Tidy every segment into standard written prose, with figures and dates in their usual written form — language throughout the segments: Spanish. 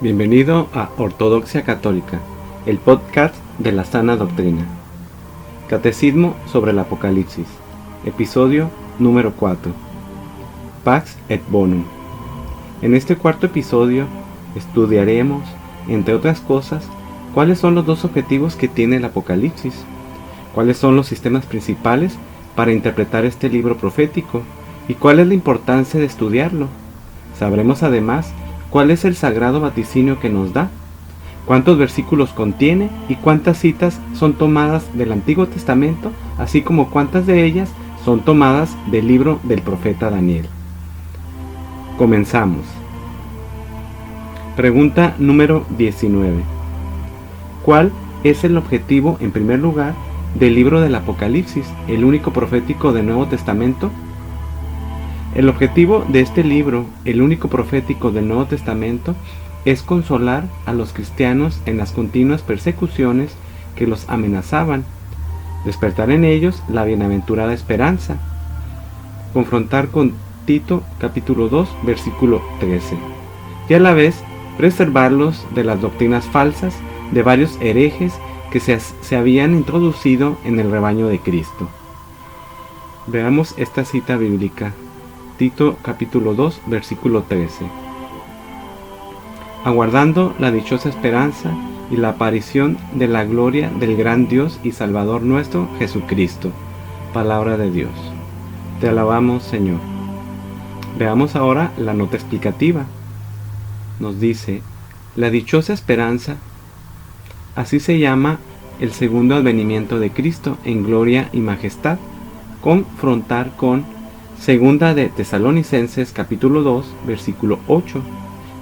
Bienvenido a Ortodoxia Católica, el podcast de la sana doctrina. Catecismo sobre el Apocalipsis, episodio número 4. Pax et Bonum. En este cuarto episodio estudiaremos, entre otras cosas, cuáles son los dos objetivos que tiene el Apocalipsis, cuáles son los sistemas principales para interpretar este libro profético y cuál es la importancia de estudiarlo. Sabremos además cuál es el sagrado vaticinio que nos da, cuántos versículos contiene y cuántas citas son tomadas del Antiguo Testamento, así como cuántas de ellas son tomadas del libro del profeta Daniel. Comenzamos. Pregunta número 19. ¿Cuál es el objetivo, en primer lugar, del libro del Apocalipsis, el único profético del Nuevo Testamento? El objetivo de este libro, el único profético del Nuevo Testamento, es consolar a los cristianos en las continuas persecuciones que los amenazaban, despertar en ellos la bienaventurada esperanza, confrontar con Tito capítulo 2 versículo 13, y a la vez preservarlos de las doctrinas falsas de varios herejes que se habían introducido en el rebaño de Cristo. Veamos esta cita bíblica. Tito capítulo 2 versículo 13. Aguardando la dichosa esperanza y la aparición de la gloria del gran Dios y Salvador nuestro Jesucristo. Palabra de Dios. Te alabamos, Señor. Veamos ahora la nota explicativa. Nos dice: la dichosa esperanza, así se llama el segundo advenimiento de Cristo en gloria y majestad, confrontar con Segunda de Tesalonicenses capítulo 2 versículo 8,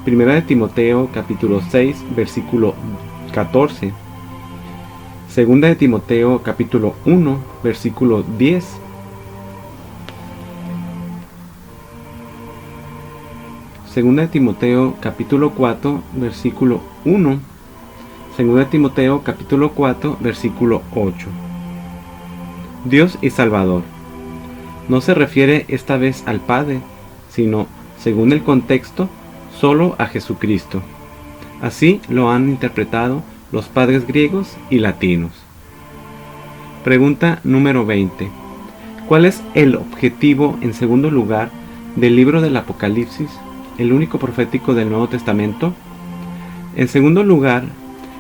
Primera de Timoteo capítulo 6 versículo 14, Segunda de Timoteo capítulo 1 versículo 10, Segunda de Timoteo capítulo 4 versículo 1, Segunda de Timoteo capítulo 4 versículo 8. Dios y Salvador. No se refiere esta vez al Padre, sino, según el contexto, solo a Jesucristo. Así lo han interpretado los padres griegos y latinos. Pregunta número 20. ¿Cuál es el objetivo, en segundo lugar, del libro del Apocalipsis, el único profético del Nuevo Testamento? En segundo lugar,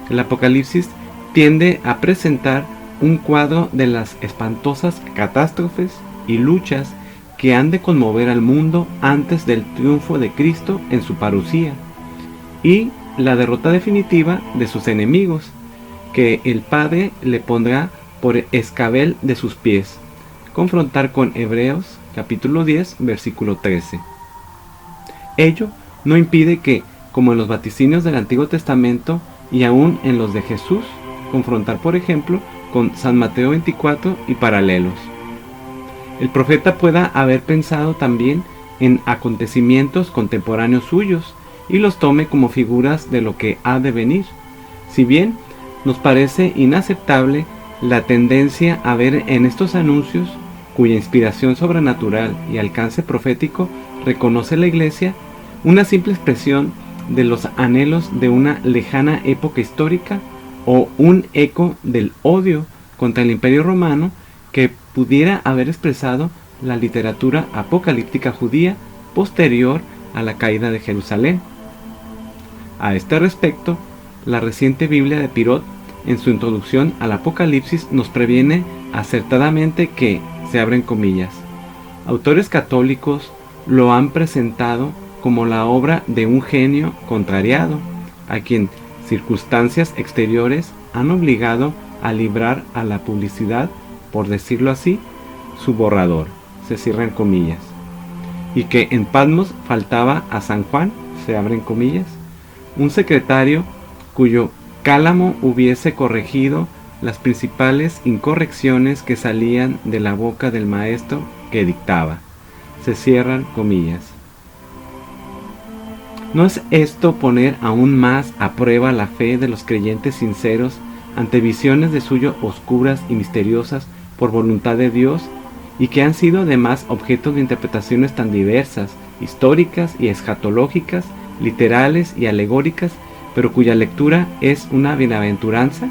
el Apocalipsis tiende a presentar un cuadro de las espantosas catástrofes y luchas que han de conmover al mundo antes del triunfo de Cristo en su parucía y la derrota definitiva de sus enemigos, que el Padre le pondrá por escabel de sus pies. Confrontar con Hebreos capítulo 10 versículo 13. Ello no impide que, como en los vaticinios del Antiguo Testamento y aún en los de Jesús, confrontar por ejemplo con San Mateo 24 y paralelos. El profeta pueda haber pensado también en acontecimientos contemporáneos suyos y los tome como figuras de lo que ha de venir. Si bien nos parece inaceptable la tendencia a ver en estos anuncios, cuya inspiración sobrenatural y alcance profético reconoce la Iglesia, una simple expresión de los anhelos de una lejana época histórica o un eco del odio contra el Imperio Romano que pudiera haber expresado la literatura apocalíptica judía posterior a la caída de Jerusalén. A este respecto, la reciente Biblia de Pirot, en su introducción al Apocalipsis, nos previene acertadamente que, se abren comillas, autores católicos lo han presentado como la obra de un genio contrariado, a quien circunstancias exteriores han obligado a librar a la publicidad, por decirlo así, su borrador, se cierran comillas, y que en Patmos faltaba a San Juan, se abren comillas, un secretario cuyo cálamo hubiese corregido las principales incorrecciones que salían de la boca del maestro que dictaba, se cierran comillas. ¿No es esto poner aún más a prueba la fe de los creyentes sinceros ante visiones de suyo oscuras y misteriosas por voluntad de Dios y que han sido además objeto de interpretaciones tan diversas, históricas y escatológicas, literales y alegóricas, pero cuya lectura es una bienaventuranza.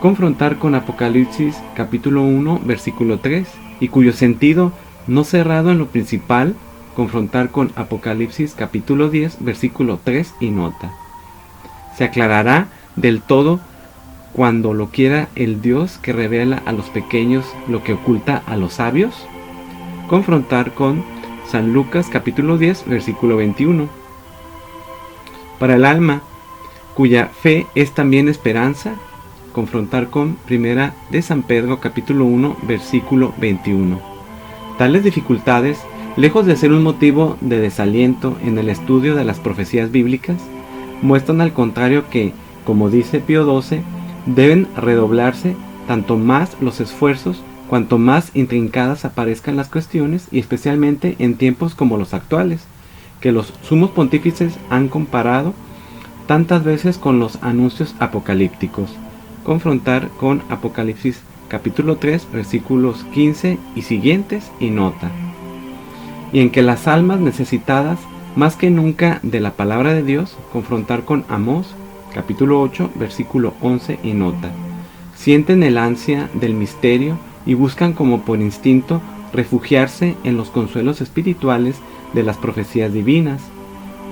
Confrontar con Apocalipsis capítulo 1 versículo 3 y cuyo sentido no cerrado en lo principal. Confrontar con Apocalipsis capítulo 10 versículo 3 y nota. Se aclarará del todo cuando lo quiera el Dios que revela a los pequeños lo que oculta a los sabios. Confrontar con San Lucas capítulo 10 versículo 21. Para el alma cuya fe es también esperanza. Confrontar con Primera de San Pedro capítulo 1 versículo 21. Tales dificultades, lejos de ser un motivo de desaliento en el estudio de las profecías bíblicas, muestran al contrario que, como dice Pío XII, deben redoblarse tanto más los esfuerzos cuanto más intrincadas aparezcan las cuestiones, y especialmente en tiempos como los actuales, que los sumos pontífices han comparado tantas veces con los anuncios apocalípticos. Confrontar con Apocalipsis capítulo 3 versículos 15 y siguientes y nota. Y en que las almas necesitadas más que nunca de la palabra de Dios. Confrontar con Amós capítulo 8 versículo 11 y nota. Sienten el ansia del misterio y buscan como por instinto refugiarse en los consuelos espirituales de las profecías divinas.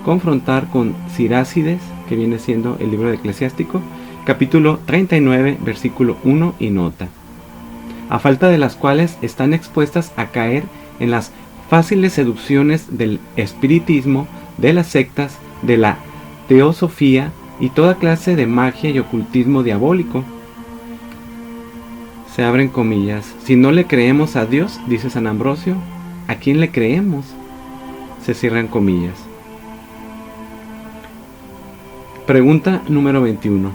Confrontar con Sirácides, que viene siendo el libro de Eclesiástico, capítulo 39 versículo 1 y nota. A falta de las cuales están expuestas a caer en las fáciles seducciones del espiritismo, de las sectas, de la teosofía y toda clase de magia y ocultismo diabólico. Se abren comillas. Si no le creemos a Dios, dice San Ambrosio, ¿a quién le creemos? Se cierran comillas. Pregunta número 21.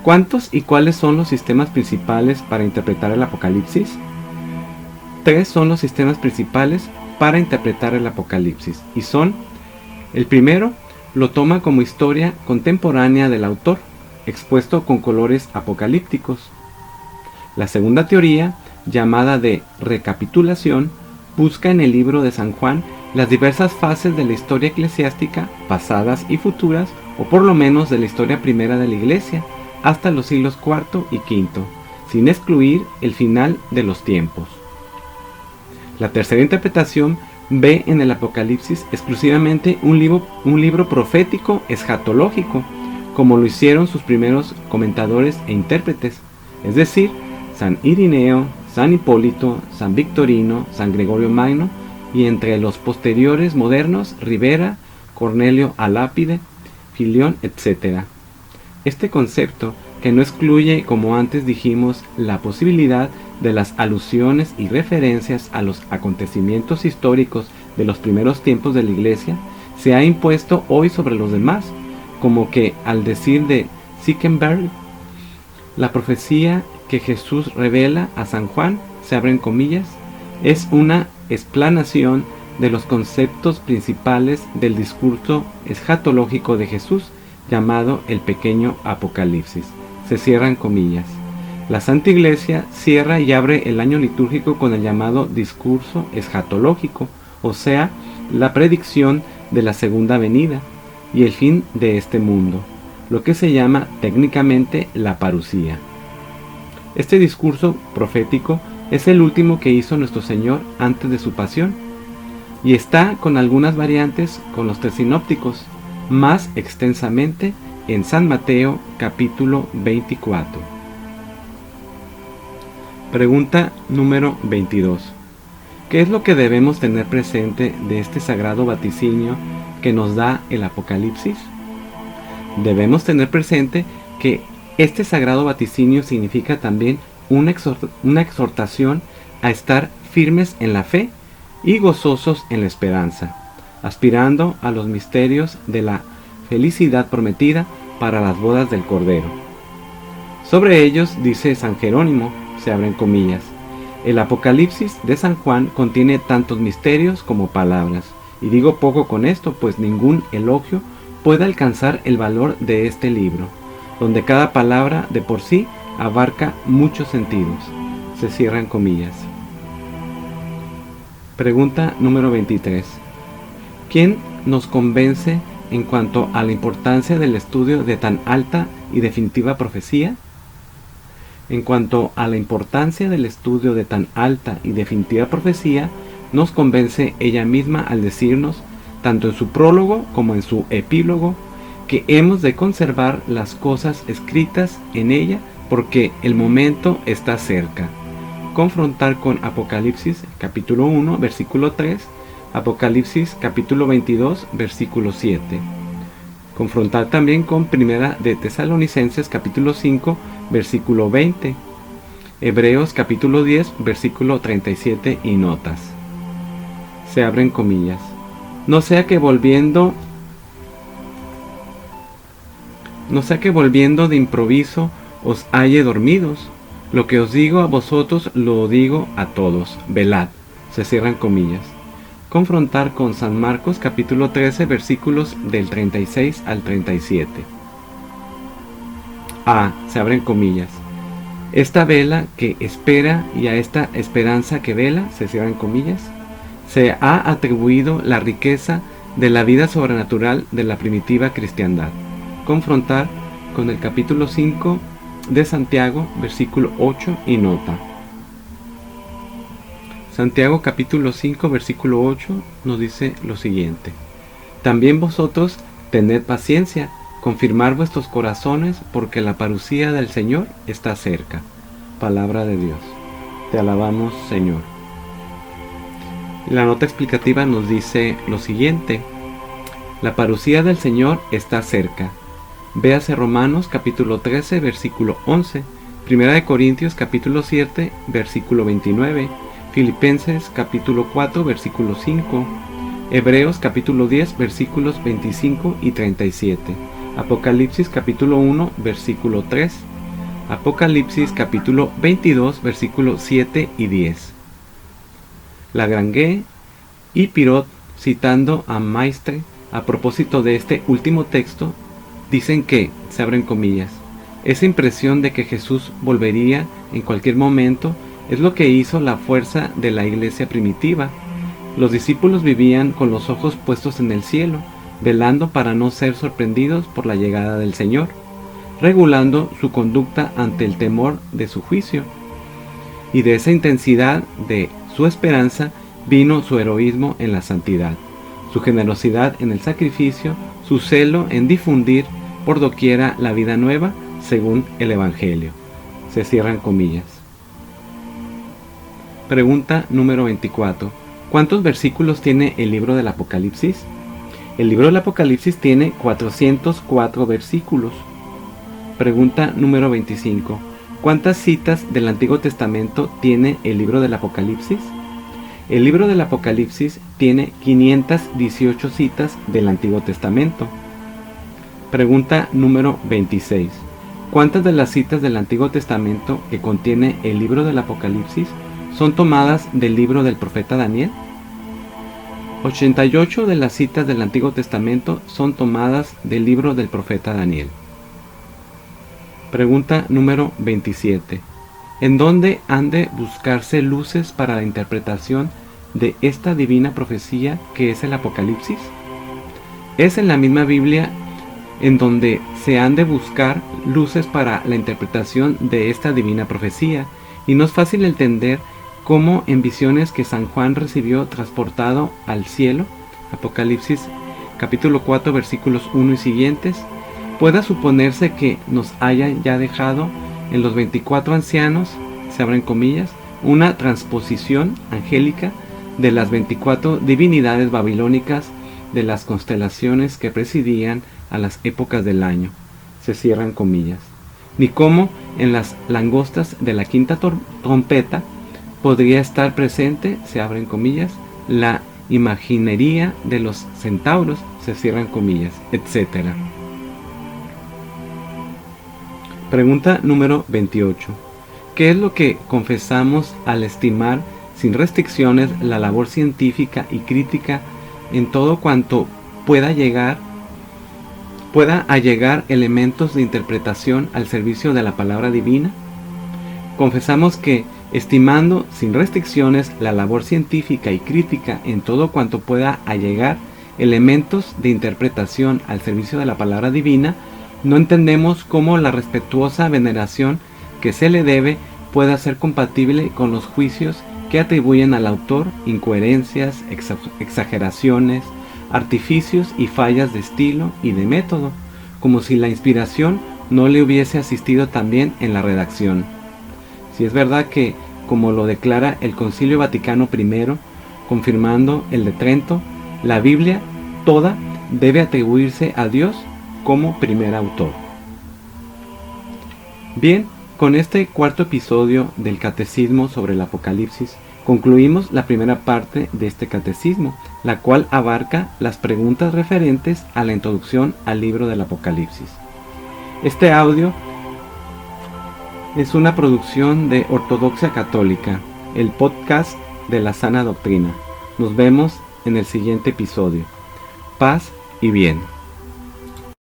¿Cuántos y cuáles son los sistemas principales para interpretar el Apocalipsis? 3 son los sistemas principales para interpretar el Apocalipsis y son: el primero lo toma como historia contemporánea del autor, expuesto con colores apocalípticos. La segunda teoría, llamada de recapitulación, busca en el libro de San Juan las diversas fases de la historia eclesiástica, pasadas y futuras, o por lo menos de la historia primera de la Iglesia, hasta los siglos IV y V, sin excluir el final de los tiempos. La tercera interpretación ve en el Apocalipsis exclusivamente un libro profético escatológico, como lo hicieron sus primeros comentadores e intérpretes, es decir, San Irineo, San Hipólito, San Victorino, San Gregorio Magno, y entre los posteriores modernos, Rivera, Cornelio Alápide, Filión, etc. Este concepto, que no excluye, como antes dijimos, la posibilidad de las alusiones y referencias a los acontecimientos históricos de los primeros tiempos de la Iglesia, se ha impuesto hoy sobre los demás, como que, al decir de Sickenberg, la profecía que Jesús revela a San Juan, se abren comillas, es una explanación de los conceptos principales del discurso escatológico de Jesús, llamado el pequeño Apocalipsis. Se cierran comillas. La Santa Iglesia cierra y abre el año litúrgico con el llamado discurso escatológico, o sea, la predicción de la segunda venida y el fin de este mundo, lo que se llama técnicamente la parusía. Este discurso profético es el último que hizo nuestro Señor antes de su pasión, y está con algunas variantes con los 3 sinópticos, más extensamente en San Mateo capítulo 24. Pregunta número 22. ¿Qué es lo que debemos tener presente de este sagrado vaticinio que nos da el Apocalipsis? Debemos tener presente que este sagrado vaticinio significa también una exhortación a estar firmes en la fe y gozosos en la esperanza, aspirando a los misterios de la felicidad prometida para las bodas del Cordero. Sobre ellos dice San Jerónimo, se abren comillas, el Apocalipsis de San Juan contiene tantos misterios como palabras, y digo poco con esto, pues ningún elogio puede alcanzar el valor de este libro, donde cada palabra de por sí abarca muchos sentidos. Se cierran comillas. Pregunta número 23. ¿Quién nos convence en cuanto a la importancia del estudio de tan alta y definitiva profecía? En cuanto a la importancia del estudio de tan alta y definitiva profecía, nos convence ella misma al decirnos, tanto en su prólogo como en su epílogo, que hemos de conservar las cosas escritas en ella porque el momento está cerca. Confrontar con Apocalipsis capítulo 1 versículo 3, Apocalipsis capítulo 22 versículo 7. Confrontar también con Primera de Tesalonicenses capítulo 5 versículo 20, Hebreos capítulo 10 versículo 37 y notas. Se abren comillas. No sea que volviendo de improviso os halle dormidos. Lo que os digo a vosotros lo digo a todos. Velad. Se cierran comillas. Confrontar con San Marcos capítulo 13 versículos del 36 al 37. Se abren comillas. Esta vela que espera y a esta esperanza que vela, se cierran comillas, se ha atribuido la riqueza de la vida sobrenatural de la primitiva cristiandad. Confrontar con el capítulo 5 de Santiago, versículo 8 y nota. Santiago capítulo 5 versículo 8 nos dice lo siguiente: también vosotros tened paciencia, confirmar vuestros corazones, porque la parucía del Señor está cerca. Palabra de Dios. Te alabamos, Señor. La nota explicativa nos dice lo siguiente: la parucía del Señor está cerca. Véase Romanos capítulo 13 versículo 11, Primera de Corintios capítulo 7 versículo 29, Filipenses capítulo 4 versículo 5, Hebreos capítulo 10 versículos 25 y 37, Apocalipsis capítulo 1 versículo 3, Apocalipsis capítulo 22 versículos 7 y 10. Lagrange y Pirot, citando a Maistre a propósito de este último texto, dicen que, se abren comillas, esa impresión de que Jesús volvería en cualquier momento es lo que hizo la fuerza de la iglesia primitiva. Los discípulos vivían con los ojos puestos en el cielo, velando para no ser sorprendidos por la llegada del Señor, regulando su conducta ante el temor de su juicio. Y de esa intensidad de su esperanza vino su heroísmo en la santidad, su generosidad en el sacrificio, su celo en difundir por doquiera la vida nueva según el Evangelio. Se cierran comillas. Pregunta número 24. ¿Cuántos versículos tiene el libro del Apocalipsis? El libro del Apocalipsis tiene 404 versículos. Pregunta número 25. ¿Cuántas citas del Antiguo Testamento tiene el libro del Apocalipsis? El libro del Apocalipsis tiene 518 citas del Antiguo Testamento. Pregunta número 26. ¿Cuántas de las citas del Antiguo Testamento que contiene el libro del Apocalipsis son tomadas del libro del profeta Daniel? 88 de las citas del Antiguo Testamento son tomadas del libro del profeta Daniel. Pregunta número 27. ¿En dónde han de buscarse luces para la interpretación de esta divina profecía que es el Apocalipsis? Es en la misma Biblia en donde se han de buscar luces para la interpretación de esta divina profecía, y no es fácil entender cómo en visiones que San Juan recibió transportado al cielo, Apocalipsis capítulo 4 versículos 1 y siguientes, pueda suponerse que nos haya ya dejado en los 24 ancianos, se abren comillas, una transposición angélica de las 24 divinidades babilónicas de las constelaciones que presidían a las épocas del año, se cierran comillas, ni cómo en las langostas de la quinta trompeta podría estar presente, se abren comillas, la imaginería de los centauros, se cierran comillas, etc. Pregunta número 28. ¿Qué es lo que confesamos al estimar sin restricciones la labor científica y crítica en todo cuanto pueda allegar elementos de interpretación al servicio de la palabra divina? Confesamos que, estimando sin restricciones la labor científica y crítica en todo cuanto pueda allegar elementos de interpretación al servicio de la palabra divina, no entendemos cómo la respetuosa veneración que se le debe pueda ser compatible con los juicios que atribuyen al autor incoherencias, exageraciones, artificios y fallas de estilo y de método, como si la inspiración no le hubiese asistido también en la redacción. Si es verdad que, como lo declara el Concilio Vaticano I, confirmando el de Trento, la Biblia toda debe atribuirse a Dios como primer autor. Bien, con este cuarto episodio del Catecismo sobre el Apocalipsis, concluimos la primera parte de este catecismo, la cual abarca las preguntas referentes a la introducción al libro del Apocalipsis. Este audio es una producción de Ortodoxia Católica, el podcast de la sana doctrina. Nos vemos en el siguiente episodio. Paz y bien.